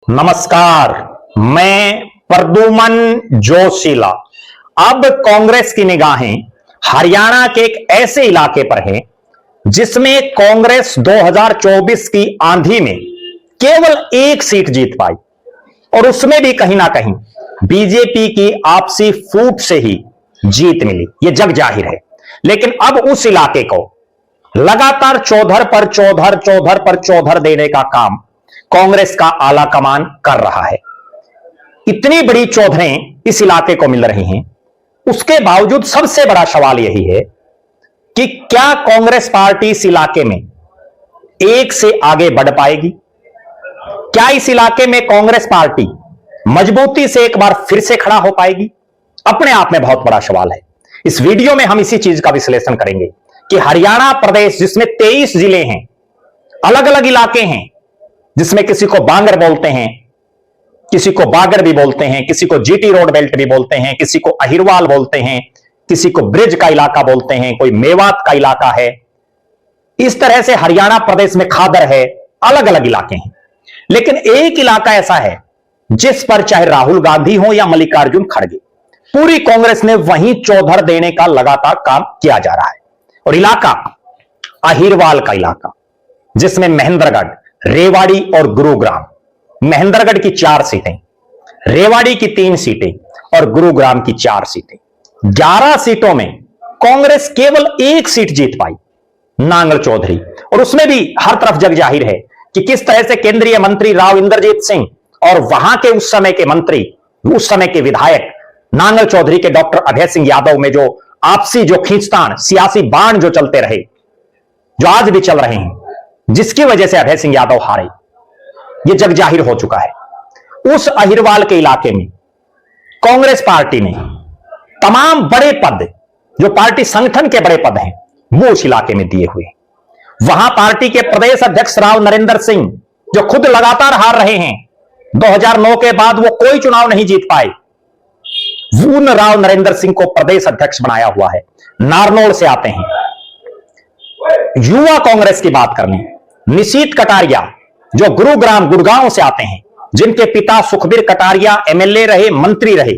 नमस्कार, मैं प्रद्युमन जोशीला। अब कांग्रेस की निगाहें हरियाणा के एक ऐसे इलाके पर हैं जिसमें कांग्रेस 2024 की आंधी में केवल एक सीट जीत पाई और उसमें भी कहीं ना कहीं बीजेपी की आपसी फूट से ही जीत मिली, यह जग जाहिर है। लेकिन अब उस इलाके को लगातार चौधर पर चौधर देने का काम कांग्रेस का आला कमान कर रहा है। इतनी बड़ी चौधरें इस इलाके को मिल रही हैं, उसके बावजूद सबसे बड़ा सवाल यही है कि क्या कांग्रेस पार्टी इस इलाके में एक से आगे बढ़ पाएगी? क्या इस इलाके में कांग्रेस पार्टी मजबूती से एक बार फिर से खड़ा हो पाएगी? अपने आप में बहुत बड़ा सवाल है। इस वीडियो में हम इसी चीज का विश्लेषण करेंगे कि हरियाणा प्रदेश जिसमें 23 जिले हैं, अलग अलग इलाके हैं, जिसमें किसी को बांगर बोलते हैं, किसी को बागर भी बोलते हैं, किसी को जीटी रोड बेल्ट भी बोलते हैं, किसी को अहिरवाल बोलते हैं, किसी को ब्रिज का इलाका बोलते हैं, कोई मेवात का इलाका है। इस तरह से हरियाणा प्रदेश में खादर है, अलग अलग इलाके हैं। लेकिन एक इलाका ऐसा है जिस पर चाहे राहुल गांधी हो या मल्लिकार्जुन खड़गे, पूरी कांग्रेस ने वहीं चौधर देने का लगातार काम किया जा रहा है। और इलाका अहिरवाल का इलाका, जिसमें महेंद्रगढ़, रेवाड़ी और गुरुग्राम, महेंद्रगढ़ की 4 सीटें, रेवाड़ी की 3 सीटें और गुरुग्राम की 4 सीटें, 11 सीटों में कांग्रेस केवल एक सीट जीत पाई, नांगल चौधरी। और उसमें भी हर तरफ जग जाहिर है कि किस तरह से केंद्रीय मंत्री राव इंद्रजीत सिंह और वहां के उस समय के मंत्री, उस समय के विधायक नांगल चौधरी के डॉक्टर अभय सिंह यादव में जो आपसी जो खींचतान, सियासी बाण जो चलते रहे, जो आज भी चल रहे हैं, जिसकी वजह से अभय सिंह यादव हारे, यह जग जाहिर हो चुका है। उस अहिरवाल के इलाके में कांग्रेस पार्टी ने तमाम बड़े पद, जो पार्टी संगठन के बड़े पद हैं, वो उस इलाके में दिए हुए। वहां पार्टी के प्रदेश अध्यक्ष राव नरेंद्र सिंह, जो खुद लगातार हार रहे हैं, 2009 के बाद वो कोई चुनाव नहीं जीत पाए, उन राव नरेंद्र सिंह को प्रदेश अध्यक्ष बनाया हुआ है। नारनौल से आते हैं। युवा कांग्रेस की बात करनी, निशीत कटारिया जो गुरुग्राम गुड़गांव से आते हैं, जिनके पिता सुखबीर कटारिया एमएलए रहे, मंत्री रहे,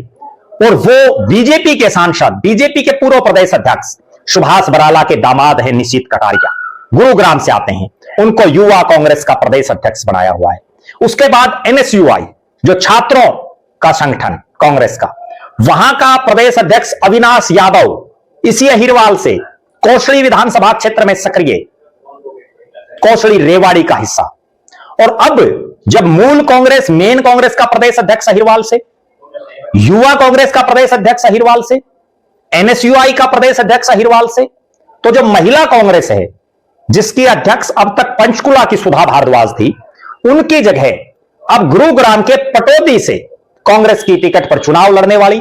और वो बीजेपी के सांसद, बीजेपी के पूर्व प्रदेश अध्यक्ष सुभाष बराला के दामाद हैं निशीत कटारिया, गुरुग्राम से आते हैं। उनको युवा कांग्रेस का प्रदेश अध्यक्ष बनाया हुआ है। उसके बाद एनएसयूआई, जो छात्रों का संगठन कांग्रेस का, वहां का प्रदेश अध्यक्ष अविनाश यादव इसी अहिरवाल से, कौशली विधानसभा क्षेत्र में सक्रिय, कौशली रेवाड़ी का हिस्सा। और अब जब मूल कांग्रेस, मेन कांग्रेस का प्रदेश अध्यक्ष अहिरवाल से, युवा कांग्रेस का प्रदेश अध्यक्ष अहिरवाल से, एनएसयूआई का प्रदेश अध्यक्ष अहिरवाल से, तो जो महिला कांग्रेस है, जिसकी अध्यक्ष अब तक पंचकुला की सुधा भारद्वाज थी, उनकी जगह अब गुरुग्राम के पटौदी से कांग्रेस की टिकट पर चुनाव लड़ने वाली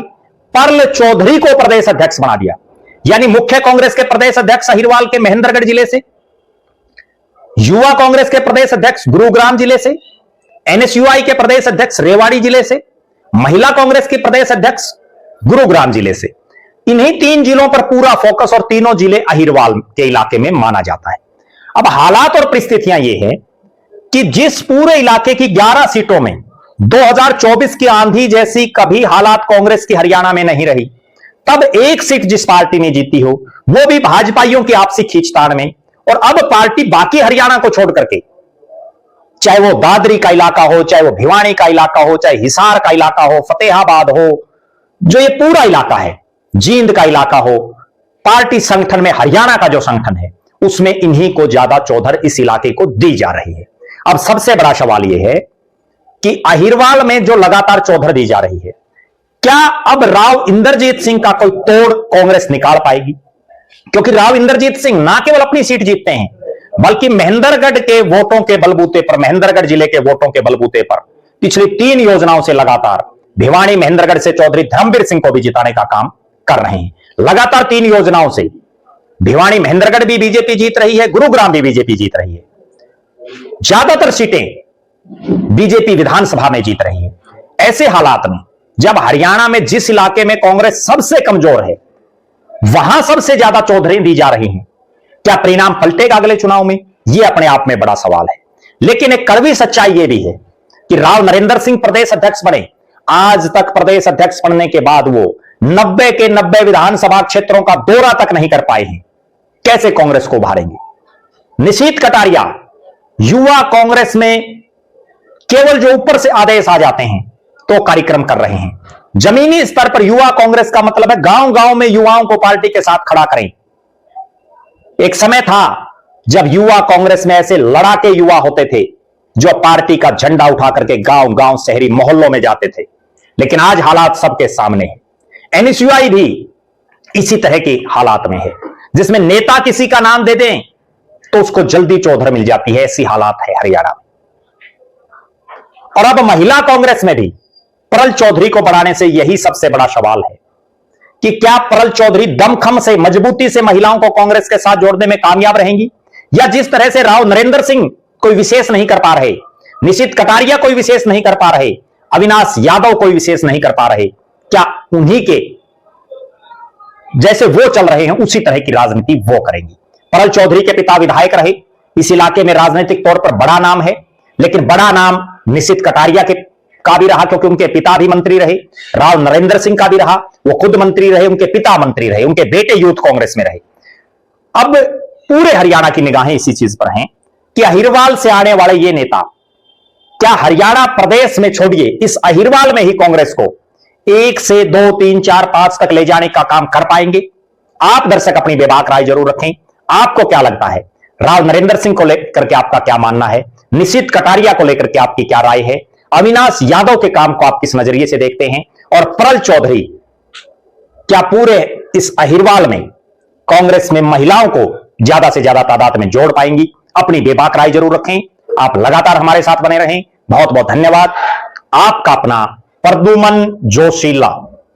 परल चौधरी को प्रदेश अध्यक्ष बना दिया। यानी मुख्य कांग्रेस के प्रदेश अध्यक्ष अहिरवाल के महेंद्रगढ़ जिले से, युवा कांग्रेस के प्रदेश अध्यक्ष गुरुग्राम जिले से, एनएसयूआई के प्रदेश अध्यक्ष रेवाड़ी जिले से, महिला कांग्रेस के प्रदेश अध्यक्ष गुरुग्राम जिले से। इन्हीं 3 जिलों पर पूरा फोकस और तीनों जिले अहिरवाल के इलाके में माना जाता है। अब हालात और परिस्थितियां यह है कि जिस पूरे इलाके की 11 सीटों में 2024 की आंधी जैसी कभी हालात कांग्रेस की हरियाणा में नहीं रही, तब एक सीट जिस पार्टी ने जीती हो, वो भी भाजपाइयों की आपसी खींचतान में। और अब पार्टी बाकी हरियाणा को छोड़ करके, चाहे वो दादरी का इलाका हो, चाहे वो भिवानी का इलाका हो, चाहे हिसार का इलाका हो, फतेहाबाद हो, जो ये पूरा इलाका है, जींद का इलाका हो, पार्टी संगठन में हरियाणा का जो संगठन है, उसमें इन्हीं को ज्यादा चौधर इस इलाके को दी जा रही है। अब सबसे बड़ा सवाल यह है कि अहिरवाल में जो लगातार चौधर दी जा रही है, क्या अब राव इंद्रजीत सिंह का कोई तोड़ कांग्रेस निकाल पाएगी? क्योंकि राव इंद्रजीत सिंह ना केवल अपनी सीट जीतते हैं, बल्कि महेंद्रगढ़ के वोटों के बलबूते पर, महेंद्रगढ़ जिले के वोटों के बलबूते पर पिछली 3 योजनाओं से लगातार भिवानी महेंद्रगढ़ से चौधरी धर्मवीर सिंह को भी जिताने का काम कर रहे हैं। लगातार 3 योजनाओं से भिवानी महेंद्रगढ़ भी बीजेपी जीत रही है, गुरुग्राम भी बीजेपी जीत रही है, ज्यादातर सीटें बीजेपी विधानसभा में जीत रही है। ऐसे हालात में जब हरियाणा में जिस इलाके में कांग्रेस सबसे कमजोर है, वहां सबसे ज्यादा चौधरी दी जा रही हैं, क्या परिणाम पलटेगा अगले चुनाव में? यह अपने आप में बड़ा सवाल है। लेकिन एक कड़वी सच्चाई यह भी है कि राव नरेंद्र सिंह प्रदेश अध्यक्ष बने। आज तक प्रदेश अध्यक्ष बनने के बाद वो 90 के 90 विधानसभा क्षेत्रों का दौरा तक नहीं कर पाए हैं। कैसे कांग्रेस को उभारेंगे? निशीथ कटारिया युवा कांग्रेस में केवल जो ऊपर से आदेश आ जाते हैं तो कार्यक्रम कर रहे हैं। जमीनी स्तर पर युवा कांग्रेस का मतलब है गांव गांव में युवाओं को पार्टी के साथ खड़ा करें। एक समय था जब युवा कांग्रेस में ऐसे लड़ाके युवा होते थे जो पार्टी का झंडा उठा करके गांव गांव शहरी मोहल्लों में जाते थे, लेकिन आज हालात सबके सामने है। एनएसयूआई भी इसी तरह के हालात में है, जिसमें नेता किसी का नाम दे दें तो उसको जल्दी चौधर मिल जाती है। ऐसी हालात है हरियाणा में। और अब महिला कांग्रेस में भी परल चौधरी को बढ़ाने से यही सबसे बड़ा सवाल है कि क्या परल चौधरी दमखम से, मजबूती से महिलाओं को कांग्रेस के साथ जोड़ने में कामयाब रहेंगी, या जिस तरह से राव नरेंद्र सिंह कोई विशेष नहीं कर पा रहे, निशीथ कटारिया कोई विशेष नहीं कर पा रहे, अविनाश यादव कोई विशेष नहीं कर पा रहे, क्या उन्हीं के जैसे वो चल रहे हैं उसी तरह की राजनीति वो करेंगी? परल चौधरी के पिता विधायक रहे, इस इलाके में राजनीतिक तौर पर बड़ा नाम है, लेकिन बड़ा नाम निशीथ कटारिया के का भी रहा क्योंकि उनके पिता भी मंत्री रहे, राव नरेंद्र सिंह का भी रहा, वो खुद मंत्री रहे, उनके पिता मंत्री रहे, उनके बेटे यूथ कांग्रेस में रहे। अब पूरे हरियाणा की निगाहें इसी चीज पर हैं कि अहिरवाल से आने वाले ये नेता क्या हरियाणा प्रदेश में छोड़िए इस अहिरवाल में ही कांग्रेस को 1 से 2, 3, 4, 5 तक ले जाने का काम कर पाएंगे? आप दर्शक अपनी बेबाक राय जरूर रखें। आपको क्या लगता है? राव नरेंद्र सिंह को लेकर के आपका क्या मानना है? निशीथ कटारिया को लेकर के आपकी क्या राय है? अविनाश यादव के काम को आप किस नजरिए से देखते हैं? और परल चौधरी क्या पूरे इस अहिरवाल में कांग्रेस में महिलाओं को ज्यादा से ज्यादा तादाद में जोड़ पाएंगी? अपनी बेबाक राय जरूर रखें। आप लगातार हमारे साथ बने रहें। बहुत बहुत धन्यवाद। आपका अपना प्रद्युमन जोशीला।